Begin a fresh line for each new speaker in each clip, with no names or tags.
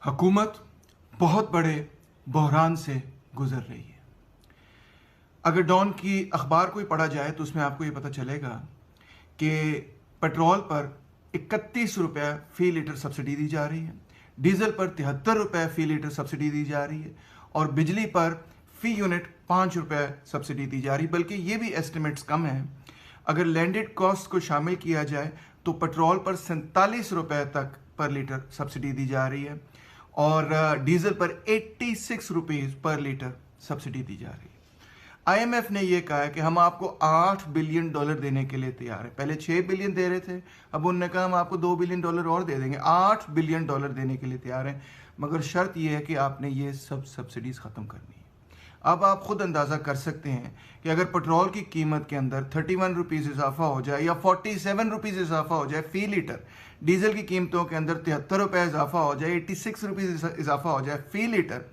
हुकूमत बहुत बड़े बहरान से गुजर रही है। अगर डॉन की अखबार को ही पढ़ा जाए तो उसमें आपको ये पता चलेगा कि पेट्रोल पर 31 रुपये फ़ी लीटर सब्सिडी दी जा रही है, डीजल पर 73 रुपये फ़ी लीटर सब्सिडी दी जा रही है और बिजली पर फ़ी यूनिट 5 रुपये सब्सिडी दी जा रही है। बल्कि ये भी एस्टिमेट्स कम हैं। अगर लैंडेड कॉस्ट को शामिल किया जाए तो पेट्रोल पर 47 रुपये तक पर लीटर सब्सिडी दी जा रही है और डीजल पर 86 रुपीज़ पर लीटर सब्सिडी दी जा रही है। आईएमएफ ने यह कहा है कि हम आपको $8 बिलियन देने के लिए तैयार हैं। पहले 6 बिलियन दे रहे थे, अब उन्होंने कहा हम आपको $2 बिलियन और दे देंगे। $8 बिलियन देने के लिए तैयार हैं, मगर शर्त यह है कि आपने ये सब सब्सिडीज ख़त्म करनी है। अब आप खुद अंदाज़ा कर सकते हैं कि अगर पेट्रोल की कीमत के अंदर 31 रुपीज़ इजाफा हो जाए या 47 रुपीज़ इजाफा हो जाए फ़ी लीटर, डीजल की कीमतों के अंदर 73 रुपये इजाफा हो जाए, 86 रुपीज़ इजाफा हो जाए फ़ी लीटर,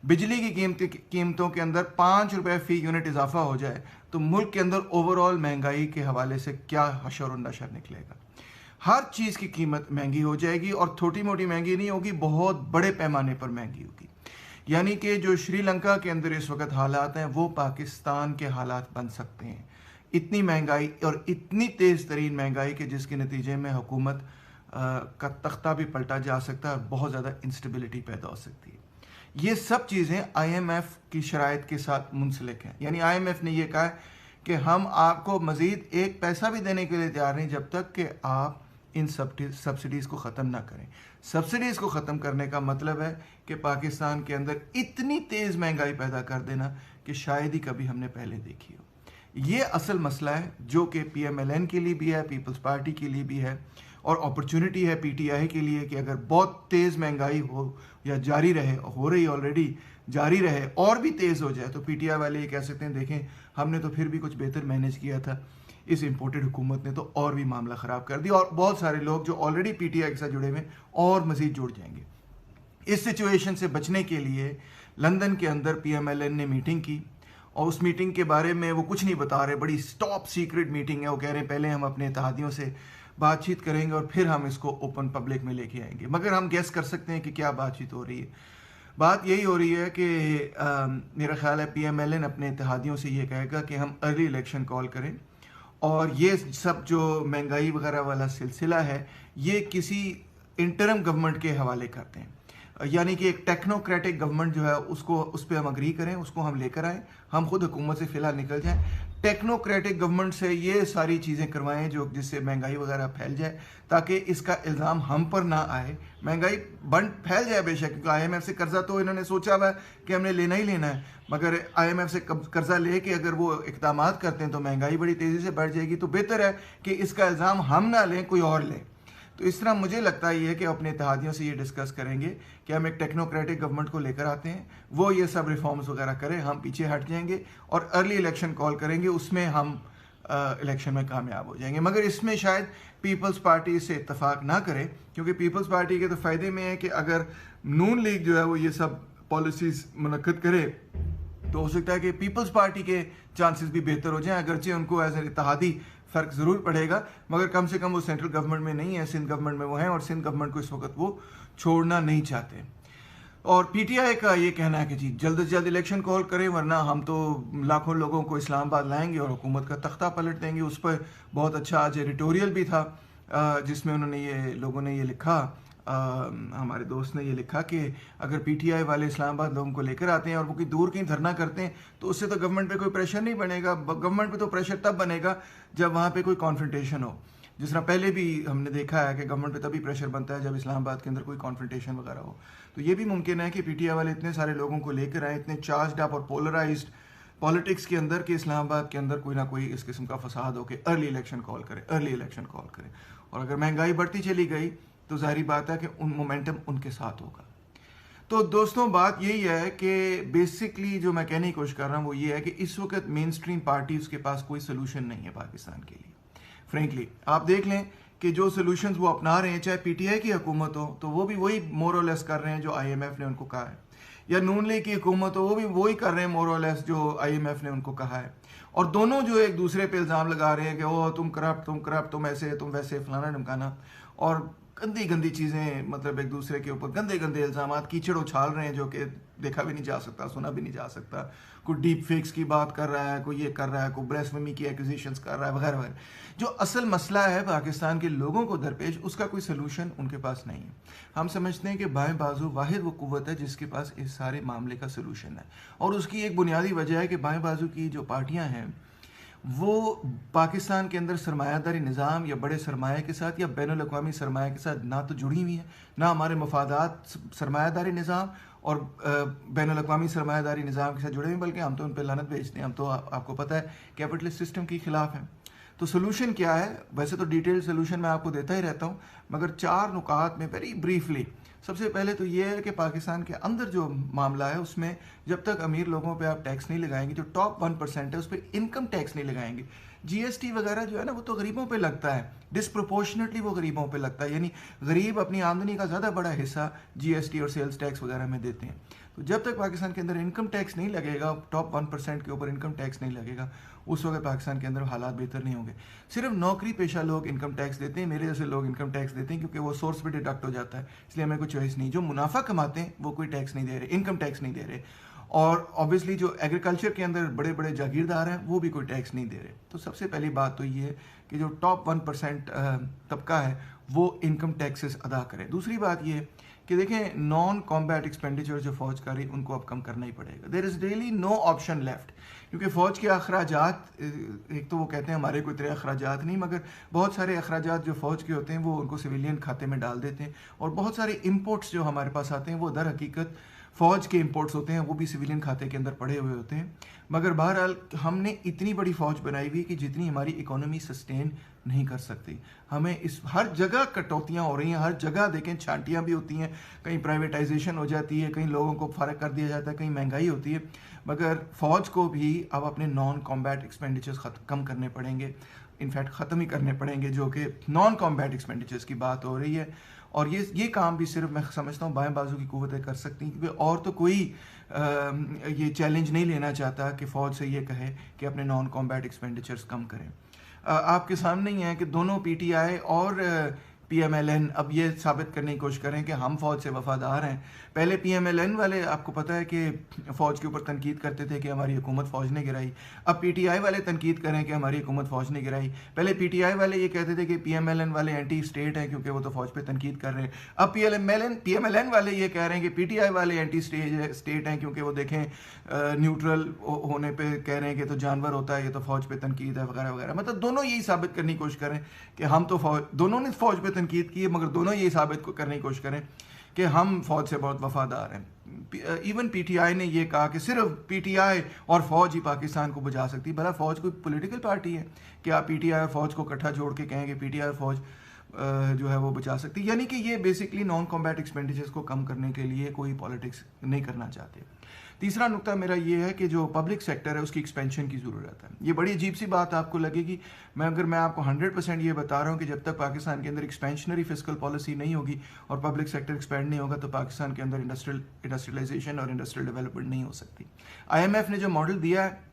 बिजली की कीमतों के अंदर 5 रुपये फ़ी यूनिट इजाफा हो जाए, तो मुल्क के अंदर ओवरऑल महंगाई के हवाले से क्या हशर और नशर निकलेगा। हर चीज़ की कीमत महंगी हो जाएगी और छोटी मोटी महंगी नहीं होगी, बहुत बड़े पैमाने पर महंगी होगी। यानी कि जो श्रीलंका के अंदर इस वक्त हालात हैं वो पाकिस्तान के हालात बन सकते हैं। इतनी महंगाई और इतनी तेज़ तरीन महंगाई के जिसके नतीजे में हुकूमत का तख्ता भी पलटा जा सकता है और बहुत ज़्यादा इंस्टेबिलिटी पैदा हो सकती है। ये सब चीज़ें आईएमएफ की शराइत के साथ मुंसलिक हैं। यानी आईएमएफ ने यह कहा है कि हम आपको मज़ीद एक पैसा भी देने के लिए तैयार नहीं जब तक कि आप इन सब्सिडीज़ को ख़त्म ना करें। सब्सिडीज़ को ख़त्म करने का मतलब है कि पाकिस्तान के अंदर इतनी तेज़ महंगाई पैदा कर देना कि शायद ही कभी हमने पहले देखी हो। ये असल मसला है जो कि पीएमएलएन के लिए भी है, पीपल्स पार्टी के लिए भी है और अपॉर्चुनिटी है पीटीआई के लिए कि अगर बहुत तेज़ महंगाई हो या जारी रहे, हो रही ऑलरेडी, जारी रहे और भी तेज़ हो जाए तो पीटीआई वाले ये कह सकते हैं देखें हमने तो फिर भी कुछ बेहतर मैनेज किया था, इस इम्पोर्टेड हुकूमत ने तो और भी मामला ख़राब कर दिया और बहुत सारे लोग जो ऑलरेडी पीटीआई के साथ जुड़े हुए और मज़ीद जुड़ जाएंगे। इस सिचुएशन से बचने के लिए लंदन के अंदर पीएमएलएन ने मीटिंग की और उस मीटिंग के बारे में वो कुछ नहीं बता रहे, बड़ी टॉप सीक्रेट मीटिंग है। वो कह रहे हैं पहले हम अपने इत्तेहादियों से बातचीत करेंगे और फिर हम इसको ओपन पब्लिक में लेके आएंगे। मगर हम गेस कर सकते हैं कि क्या बातचीत हो रही है। बात यही हो रही है कि मेरा ख्याल है पीएमएलएन अपने इत्तेहादियों से ये कहेगा कि हम अर्ली इलेक्शन कॉल करें और ये सब जो महंगाई वगैरह वाला सिलसिला है ये किसी इंटरम गवर्नमेंट के हवाले करते हैं। यानी कि एक टेक्नोक्रेटिक गवर्नमेंट जो है उसको उस पर हम अग्री करें, उसको हम लेकर आएँ, हम खुद हुकूमत से फ़िलहाल निकल जाएं, टेक्नोक्रेटिक गवर्नमेंट से ये सारी चीज़ें करवाएं जो जिससे महंगाई वगैरह फैल जाए ताकि इसका इल्ज़ाम हम पर ना आए। महंगाई फैल जाए बेशक, क्योंकि आईएमएफ से कर्जा तो इन्होंने सोचा हुआ है कि हमने लेना ही लेना है, मगर आईएमएफ से कर्जा ले के अगर वो इक़दाम करते हैं तो महंगाई बड़ी तेज़ी से बढ़ जाएगी। तो बेहतर है कि इसका इल्ज़ाम हम ना लें, कोई और ले। तो इस तरह मुझे लगता है कि अपने इत्तेहादियों से ये डिस्कस करेंगे कि हम एक टेक्नोक्रेटिक गवर्नमेंट को लेकर आते हैं, वो ये सब रिफॉर्म्स वगैरह करें, हम पीछे हट जाएंगे और अर्ली इलेक्शन कॉल करेंगे, उसमें हम इलेक्शन में कामयाब हो जाएंगे। मगर इसमें शायद पीपल्स पार्टी से इत्तेफाक ना करे, क्योंकि पीपल्स पार्टी के तो फ़ायदे में है कि अगर नून लीग जो है वो ये सब पॉलिसीज़ मुनक्किद करे तो हो सकता है कि पीपल्स पार्टी के चांसेस भी बेहतर हो जाएं। अगरचे उनको एज ए इत्तेहादी फ़र्क ज़रूर पड़ेगा, मगर कम से कम वो सेंट्रल गवर्नमेंट में नहीं है, सिंध गवर्नमेंट में वो हैं और सिंध गवर्नमेंट को इस वक्त वो छोड़ना नहीं चाहते। और पीटीआई का ये कहना है कि जी जल्द से जल्द इलेक्शन कॉल करें वरना हम तो लाखों लोगों को इस्लामाबाद लाएंगे और हुकूमत का तख्ता पलट देंगे। उस पर बहुत अच्छा आज एडिटोरियल भी था जिसमें उन्होंने लोगों ने ये लिखा, हमारे दोस्त ने ये लिखा कि अगर पीटीआई वाले इस्लामाबाद लोगों को लेकर आते हैं और वो कोई दूर कहीं धरना करते हैं तो उससे तो गवर्नमेंट पे कोई प्रेशर नहीं बनेगा। गवर्नमेंट पे तो प्रेशर तब बनेगा जब वहाँ पे कोई कॉन्फ्रंटेशन हो। जिस तरह पहले भी हमने देखा है कि गवर्नमेंट पे तभी प्रेशर बनता है जब इस्लामाबाद के अंदर कोई कॉन्फ्रंटेशन वगैरह हो। तो ये भी मुमकिन है कि पीटीआई वाले इतने सारे लोगों को लेकर आए, इतने चार्जड अप और पोलराइज्ड पॉलिटिक्स के अंदर कि इस्लामाबाद के अंदर कोई ना कोई इस किस्म का फसाद हो कि अर्ली इलेक्शन कॉल करें, अर्ली इलेक्शन कॉल करें। और अगर महंगाई बढ़ती चली गई तो जाहिर बात है कि उन मोमेंटम उनके साथ होगा। तो दोस्तों बात यही है कि बेसिकली जो मैं कहने की कोशिश कर रहा हूँ वो ये है कि इस वक्त मेन स्ट्रीम पार्टीज़ के पास कोई सोल्यूशन नहीं है पाकिस्तान के लिए। फ्रेंकली आप देख लें कि जो सोल्यूशंस वो अपना रहे हैं, चाहे पीटीआई की हुकूमत हो तो वो भी वही मोर और लेस कर रहे हैं जो आईएमएफ ने उनको कहा है, या नून लीग की हुकूमत हो वो भी वही कर रहे हैं मोर और लेस जो आईएमएफ ने उनको कहा है। और दोनों जो एक दूसरे पे इल्ज़ाम लगा रहे हैं कि ओ तुम करप्ट, तुम ऐसे, तुम वैसे, फलाना ढमकाना, और गंदी गंदी चीज़ें, मतलब एक दूसरे के ऊपर गंदे गंदे इल्ज़ामात, कीचड़ उछाल रहे हैं जो कि देखा भी नहीं जा सकता, सुना भी नहीं जा सकता। कोई डीप फेक्स की बात कर रहा है, कोई ये कर रहा है, कोई ब्लास्फेमी की एक्यूजेशंस कर रहा है, वगैरह वगैरह। जो असल मसला है पाकिस्तान के लोगों को दरपेश, उसका कोई सलूशन उनके पास नहीं है। हम समझते हैं कि बाएं बाजू वाहिद वो कुव्वत है जिसके पास इस सारे मामले का सलूशन है, और उसकी एक बुनियादी वजह है कि बाएं बाजू की जो पार्टियां हैं वो पाकिस्तान के अंदर सरमायादारी निज़ाम या बड़े सरमाए के साथ या बैनुल अक़वामी सरमाए के साथ ना तो जुड़ी हुई हैं, ना हमारे मफादात सरमायादारी निज़ाम और बैनुल अक़वामी सरमायादारी निज़ाम के साथ जुड़े हुए, बल्कि हम तो उन पर लानत भेजते हैं। हम तो आपको पता है कैपिटलिस्ट सिस्टम के खिलाफ हैं। तो सोल्यूशन क्या है? वैसे तो डिटेल्ड सोल्यूशन मैं आपको देता ही रहता हूँ, मगर 4 नुकात में वेरी ब्रीफली। सबसे पहले तो ये है कि पाकिस्तान के अंदर जो मामला है उसमें जब तक अमीर लोगों पे आप टैक्स नहीं लगाएंगे, जो टॉप 1% है उस पर इनकम टैक्स नहीं लगाएंगे, जीएसटी वगैरह जो है ना वो तो गरीबों पे लगता है, डिस्प्रोपोर्शनेटली वो गरीबों पे लगता है, यानी गरीब अपनी आमदनी का ज़्यादा बड़ा हिस्सा जीएसटी और सेल्स टैक्स वगैरह में देते हैं। तो जब तक पाकिस्तान के अंदर इनकम टैक्स नहीं लगेगा, टॉप 1% के ऊपर इनकम टैक्स नहीं लगेगा, उस वक्त पाकिस्तान के अंदर हालात बेहतर नहीं होंगे। सिर्फ नौकरी पेशा लोग इनकम टैक्स देते हैं, मेरे जैसे लोग इनकम टैक्स देते हैं क्योंकि वो सोर्स पे डिडक्ट हो जाता है, इसलिए हमें कोई चॉइस नहीं। जो मुनाफा कमाते हैं वो कोई टैक्स नहीं दे रहे, इनकम टैक्स नहीं दे रहे, और ऑब्वियसली जो एग्रीकल्चर के अंदर बड़े बड़े जागीरदार हैं वो भी कोई टैक्स नहीं दे रहे। तो सबसे पहली बात तो ये है कि जो टॉप 1% तबका है वो इनकम टैक्सेस अदा करे। दूसरी बात ये कि देखें, नॉन कॉम्बैट एक्सपेंडिचर जो फौज का रही उनको अब कम करना ही पड़ेगा। There is really no option left, क्योंकि फ़ौज के अखराजात, एक तो वो कहते हैं हमारे कोई इतने अखराजात नहीं, मगर बहुत सारे अखराजात जो फ़ौज के होते हैं वो उनको सिविलियन खाते में डाल देते हैं, और बहुत सारे इम्पोर्ट्स जो हमारे पास आते हैं वो दर हकीकत फ़ौज के इंपोर्ट्स होते हैं, वो भी सिविलियन खाते के अंदर पड़े हुए होते हैं। मगर बहरहाल हमने इतनी बड़ी फ़ौज बनाई हुई है कि जितनी हमारी इकोनॉमी सस्टेन नहीं कर सकती। हमें इस हर जगह कटौतियाँ हो रही हैं, हर जगह देखें छांटियाँ भी होती हैं, कहीं प्राइवेटाइजेशन हो जाती है, कहीं लोगों को फ़र्क कर दिया जाता है, कहीं महंगाई होती है, मगर फ़ौज को भी अब अपने नॉन कॉम्बैट एक्सपेंडिचर्स कम करने पड़ेंगे, इनफैक्ट ख़त्म ही करने पड़ेंगे, जो कि नॉन कॉम्बैट एक्सपेंडिचर्स की बात हो रही है। और ये काम भी सिर्फ मैं समझता हूँ बाएं बाजू की कुव्वतें कर सकती हैं, क्योंकि और तो कोई ये चैलेंज नहीं लेना चाहता कि फ़ौज से ये कहे कि अपने नॉन कॉम्बैट एक्सपेंडिचर्स कम करें। आपके सामने ही है कि दोनों पीटीआई और पीएमएलएन अब ये साबित करने की कोशिश करें कि हम फ़ौज से वफादार हैं। पहले पीएमएलएन वाले आपको पता है कि फ़ौज के ऊपर तनकीद करते थे कि हमारी हुकूमत फ़ौज ने गिराई, अब पीटीआई वाले तनकीद करें कि हमारी हुकूमत फ़ौज ने गिराई। पहले पीटीआई वाले ये कहते थे कि पीएमएलएन वाले एंटी स्टेट हैं क्योंकि वो तो फ़ौज पे तनकीद कर रहे हैं, अब पीएमएलएन वाले ये कह रहे हैं कि पीटीआई वाले एंटी स्टेट हैं क्योंकि वो देखें न्यूट्रल होने पर कह रहे हैं कि तो जानवर होता है, ये तो फ़ौज पे तनकीद है, वगैरह वगैरह। मतलब दोनों यही साबित करने की कोशिश करें कि हम तो दोनों ने फ़ौज पे तनकीद की है, मगर दोनों यही साबित करने की कोशिश करें कि हम फ़ौज से बहुत वफादार हैं। इवन पीटीआई ने यह कहा कि सिर्फ पीटीआई और फ़ौज ही पाकिस्तान को बुझा सकती है। भला फ़ौज कोई पॉलिटिकल पार्टी है कि आप पीटीआई और फ़ौज को इकट्ठा जोड़ के कहें कि पीटीआई और फ़ौज जो है वो बचा सकती है? यानी कि ये बेसिकली नॉन कॉम्बैट एक्सपेंडिचर्स को कम करने के लिए कोई पॉलिटिक्स नहीं करना चाहते। तीसरा नुकता मेरा ये है कि जो पब्लिक सेक्टर है उसकी एक्सपेंशन की ज़रूरत है। ये बड़ी अजीब सी बात आपको लगेगी, अगर मैं आपको 100% ये बता रहा हूँ कि जब तक पाकिस्तान के अंदर एक्सपेंशनरी फिस्कल पॉलिसी नहीं होगी और पब्लिक सेक्टर एक्सपेंड नहीं होगा तो पाकिस्तान के अंदर इंडस्ट्रियलाइजेशन और इंडस्ट्रियल डेवलपमेंट नहीं हो सकती। IMF ने जो मॉडल दिया है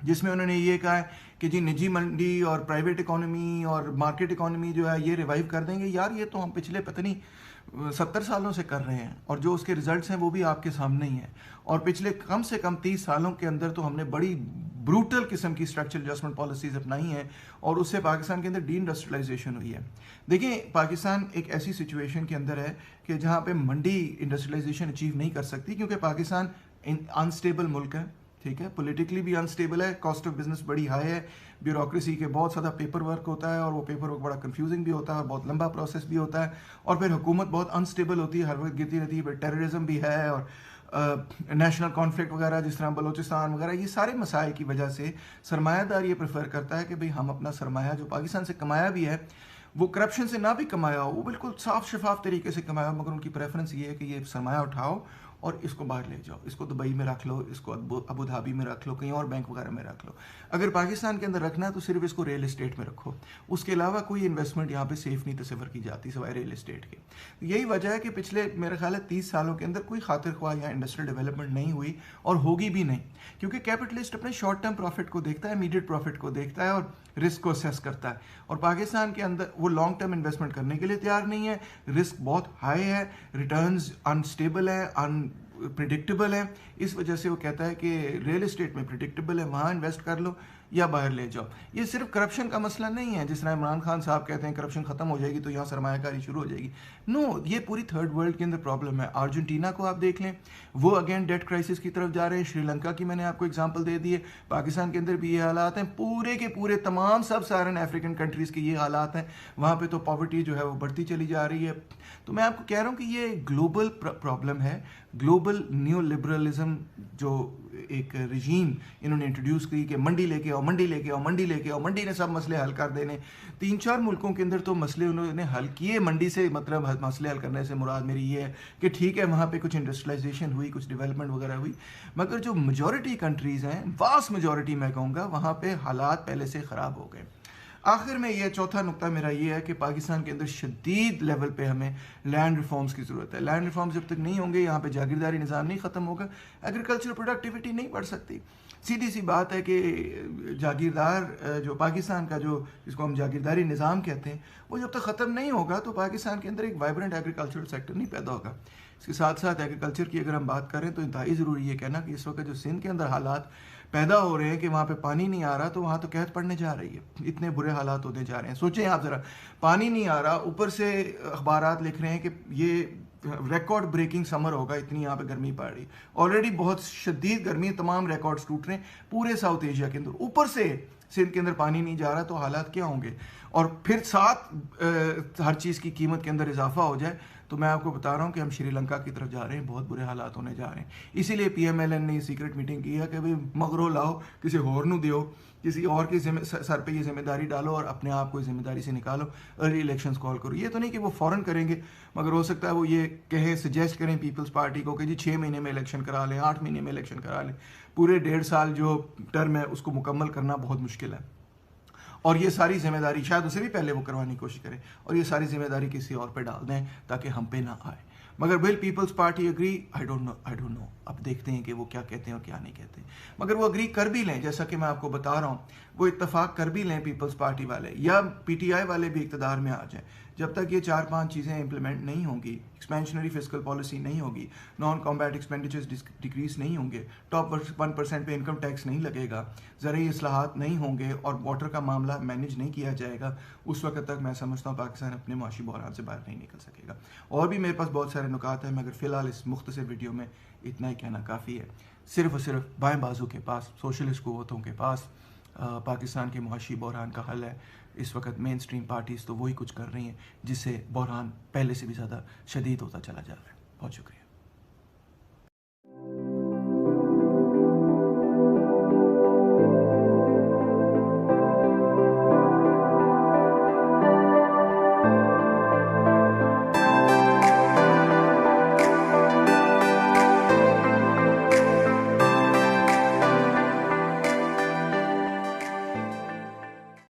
जिसमें उन्होंने ये कहा है कि जी निजी मंडी और प्राइवेट इकोनॉमी और मार्केट इकोनॉमी जो है ये रिवाइव कर देंगे, यार ये तो हम पिछले पता नहीं 70 सालों से कर रहे हैं और जो उसके रिजल्ट्स हैं वो भी आपके सामने ही हैं। और पिछले कम से कम 30 सालों के अंदर तो हमने बड़ी ब्रूटल किस्म की स्ट्रक्चरल एडजस्टमेंट पॉलिसीज अपनाई हैं और उससे पाकिस्तान के अंदर डी इंडस्ट्रियलाइजेशन हुई है। देखिए, पाकिस्तान एक ऐसी सिचुएशन के अंदर है कि जहाँ पे मंडी इंडस्ट्रियलाइजेशन अचीव नहीं कर सकती क्योंकि पाकिस्तान अनस्टेबल मुल्क है, ठीक है, पॉलिटिकली भी अनस्टेबल है, कॉस्ट ऑफ बिजनेस बड़ी हाई है, ब्यूरोक्रेसी के बहुत ज़्यादा पेपर वर्क होता है और वो पेपर वर्क बड़ा कंफ्यूजिंग भी होता है और बहुत लंबा प्रोसेस भी होता है, और फिर हुकूमत बहुत अनस्टेबल होती है, हर वक्त गिरती रहती है, फिर टेररिज्म भी है और नेशनल कॉन्फ्लिक्ट वगैरह जिस तरह बलोचिस्तान वगैरह, ये सारे मसाइल की वजह से सरमायादार ये प्रेफर करता है कि भाई हम अपना सरमाया जो पाकिस्तान से कमाया भी है वो करप्शन से ना भी कमाया हो, वो बिल्कुल साफ शफाफ तरीके से कमाया हो, मगर उनकी प्रेफरेंस ये है कि ये सरमाया उठाओ और इसको बाहर ले जाओ, इसको दुबई में रख लो, इसको अबू धाबी में रख लो, कहीं और बैंक वगैरह में रख लो। अगर पाकिस्तान के अंदर रखना है तो सिर्फ इसको रियल इस्टेट में रखो, उसके अलावा कोई इन्वेस्टमेंट यहाँ पे सेफ नहीं तस्वर की जाती सिवाय रियल इस्टेट के। यही वजह है कि पिछले मेरा ख्याल है 30 सालों के अंदर कोई खातिर ख्वाह या इंडस्ट्रियल डेवलपमेंट नहीं हुई और होगी भी नहीं, क्योंकि कैपिटलिस्ट अपने शॉर्ट टर्म प्रॉफिट को देखता है, इमीडिएट प्रॉफिट को देखता है और रिस्क को असेस करता है। और पाकिस्तान के अंदर वो लॉन्ग टर्म इन्वेस्टमेंट करने के लिए तैयार नहीं है, रिस्क बहुत हाई है, रिटर्न्स अनस्टेबल है, अनप्रिडिक्टेबल है। इस वजह से वो कहता है कि रियल इस्टेट में प्रिडिक्टेबल है, वहाँ इन्वेस्ट कर लो या बाहर ले जाओ। ये सिर्फ करप्शन का मसला नहीं है, जिस तरह इमरान खान साहब कहते हैं करप्शन खत्म हो जाएगी तो यहाँ सरमायाकारी शुरू हो जाएगी। नो, ये पूरी थर्ड वर्ल्ड के अंदर प्रॉब्लम है। अर्जेंटीना को आप देख लें, वो अगेन डेट क्राइसिस की तरफ जा रहे हैं। श्रीलंका की मैंने आपको एग्जांपल दे दी है। पाकिस्तान के अंदर भी ये हालात हैं, पूरे के पूरे तमाम सब सारे अफ्रीकन कंट्रीज के ये हालात हैं। वहाँ पे तो पॉवर्टी जो है वो बढ़ती चली जा रही है। तो मैं आपको कह रहा हूँ कि ये ग्लोबल प्रॉब्लम है, ग्लोबल न्यू लिबरलिज्म जो एक रजीम इन्होंने इंट्रोड्यूस की कि मंडी लेके आओ, मंडी लेके आओ, मंडी लेके आओ, मंडी ने सब मसले हल कर देने। 3-4 मुल्कों के अंदर तो मसले उन्होंने हल किए मंडी से, मतलब मसले हल करने से मुराद मेरी ये है कि ठीक है वहाँ पे कुछ इंडस्ट्रियलाइजेशन हुई, कुछ डेवलपमेंट वगैरह हुई, मगर जो मेजॉरिटी कंट्रीज़ हैं, वास्ट मेजॉरिटी मैं कहूँगा, वहाँ पे हालात पहले से ख़राब हो गए। आखिर में ये चौथा नुक्ता मेरा ये है कि पाकिस्तान के अंदर शदीद लेवल पे हमें लैंड रिफॉर्म्स की ज़रूरत है। लैंड रिफॉर्म्स जब तक नहीं होंगे, यहाँ पे जागीरदारी निज़ाम नहीं ख़त्म होगा, एग्रीकल्चर प्रोडक्टिविटी नहीं बढ़ सकती। सीधी सी बात है कि जागीरदार जो पाकिस्तान का जो जिसको हम जागीरदारी निज़ाम कहते हैं, वो जब तक ख़त्म नहीं होगा तो पाकिस्तान के अंदर एक वाइब्रेंट एग्रीकल्चरल सेक्टर नहीं पैदा होगा। इसके साथ साथ एग्रीकल्चर की अगर हम बात करें तो इंतहाई ज़रूरी है कहना कि इस वक्त जो सिंध के अंदर हालात पैदा हो रहे हैं कि वहाँ पे पानी नहीं आ रहा, तो वहाँ तो कहत पड़ने जा रही है, इतने बुरे हालात होने जा रहे हैं। सोचें आप ज़रा, पानी नहीं आ रहा, ऊपर से अखबारात लिख रहे हैं कि ये रिकॉर्ड ब्रेकिंग समर होगा, इतनी यहाँ पे गर्मी पड़ रही, ऑलरेडी बहुत शदीद गर्मी, तमाम रिकॉर्ड्स टूट रहे हैं पूरे साउथ एशिया के अंदर, ऊपर से सिंध के अंदर पानी नहीं जा रहा, तो हालात क्या होंगे। और फिर साथ हर चीज़ की कीमत के अंदर इजाफा हो जाए, तो मैं आपको बता रहा हूँ कि हम श्रीलंका की तरफ जा रहे हैं, बहुत बुरे हालात होने जा रहे हैं। इसीलिए PMLN ने सीक्रेट मीटिंग की है कि भाई मगरो लाओ, किसी और नू दियो, किसी और की सर पे ये जिम्मेदारी डालो और अपने आप को इस जिम्मेदारी से निकालो, अर्ली इलेक्शंस कॉल करो। ये तो नहीं कि वो फ़ौरन करेंगे, मगर हो सकता है वो ये कहें, सजेस्ट करें पीपल्स पार्टी को कि जी 6 महीने में इलेक्शन करा लें, 8 महीने में इलेक्शन करा लें। पूरे 1.5 साल जो टर्म है उसको मुकम्मल करना बहुत मुश्किल है, और ये सारी जिम्मेदारी शायद उसे भी पहले वो करवाने की कोशिश करें, और ये सारी जिम्मेदारी किसी और पे डाल दें ताकि हम पे ना आए। मगर will Peoples Party agree? I don't know. अब देखते हैं कि वो क्या कहते हैं और क्या नहीं कहते। मगर वो अग्री कर भी लें, जैसा कि मैं आपको बता रहा हूँ, वो इत्तेफाक कर भी लें पीपल्स पार्टी वाले या PTI वाले भी इक़्तिदार में आ जाएं, जब तक ये 4-5 चीज़ें इंप्लीमेंट नहीं होंगी, एक्सपेंशनरी फिस्कल पॉलिसी नहीं होगी, नॉन कॉम्बैट एक्सपेंडिचर्स डिक्रीज नहीं होंगे, टॉप 1% पे इनकम टैक्स नहीं लगेगा, ज़रूरी इस्लाहात नहीं होंगे और वाटर का मामला मैनेज नहीं किया जाएगा, उस वक्त तक मैं समझता हूँ पाकिस्तान अपने माशी बहरान से बाहर नहीं निकल सकेगा। और भी मेरे पास बहुत सारे नुकात हैं, मगर फ़िलहाल इस मुख्तसर वीडियो में इतना ही कहना काफ़ी है। सिर्फ और सिर्फ बाएं बाजू के पास, सोशलिस्ट क़ुव्वतों के पास पाकिस्तान के मुआशी बहरान का हल है। इस वक्त मेन स्ट्रीम पार्टीज़ तो वही कुछ कर रही हैं जिससे बहरान पहले से भी ज़्यादा शदीद होता चला जा रहा है। बहुत शुक्रिया।